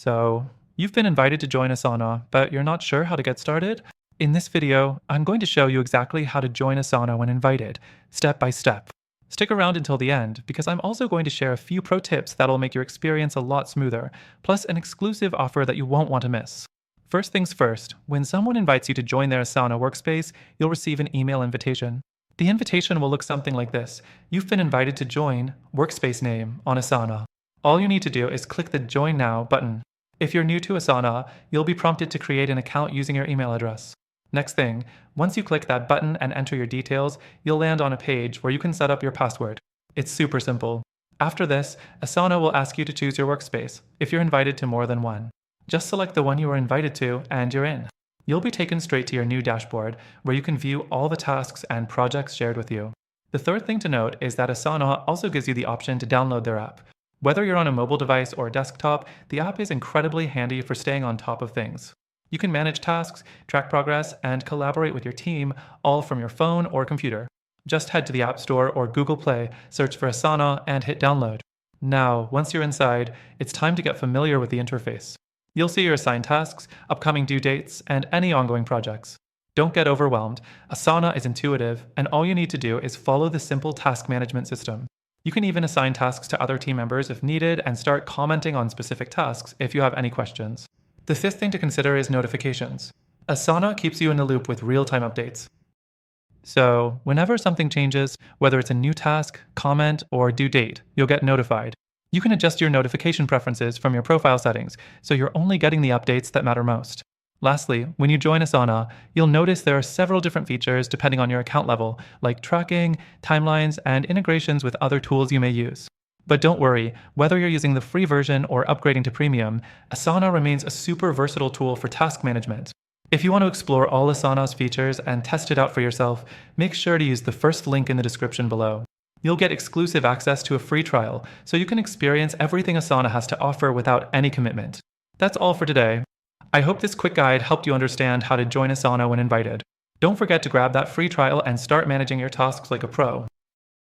So, you've been invited to join Asana, but you're not sure how to get started? In this video, I'm going to show you exactly how to join Asana when invited, step by step. Stick around until the end, because I'm also going to share a few pro tips that'll make your experience a lot smoother, plus an exclusive offer that you won't want to miss. First things first, when someone invites you to join their Asana workspace, you'll receive an email invitation. The invitation will look something like this. You've been invited to join workspace name on Asana. All you need to do is click the Join Now button. If you're new to Asana, you'll be prompted to create an account using your email address. Next thing, once you click that button and enter your details, you'll land on a page where you can set up your password. It's super simple. After this, Asana will ask you to choose your workspace, if you're invited to more than one. Just select the one you were invited to and you're in. You'll be taken straight to your new dashboard, where you can view all the tasks and projects shared with you. The third thing to note is that Asana also gives you the option to download their app. Whether you're on a mobile device or a desktop, the app is incredibly handy for staying on top of things. You can manage tasks, track progress, and collaborate with your team, all from your phone or computer. Just head to the App Store or Google Play, search for Asana, and hit download. Now, once you're inside, it's time to get familiar with the interface. You'll see your assigned tasks, upcoming due dates, and any ongoing projects. Don't get overwhelmed. Asana is intuitive, and all you need to do is follow the simple task management system. You can even assign tasks to other team members if needed and start commenting on specific tasks if you have any questions. The fifth thing to consider is notifications. Asana keeps you in the loop with real-time updates. So, whenever something changes, whether it's a new task, comment, or due date, you'll get notified. You can adjust your notification preferences from your profile settings, so you're only getting the updates that matter most. Lastly, when you join Asana, you'll notice there are several different features depending on your account level, like tracking, timelines, and integrations with other tools you may use. But don't worry, whether you're using the free version or upgrading to premium, Asana remains a super versatile tool for task management. If you want to explore all Asana's features and test it out for yourself, make sure to use the first link in the description below. You'll get exclusive access to a free trial, so you can experience everything Asana has to offer without any commitment. That's all for today. I hope this quick guide helped you understand how to join Asana when invited. Don't forget to grab that free trial and start managing your tasks like a pro.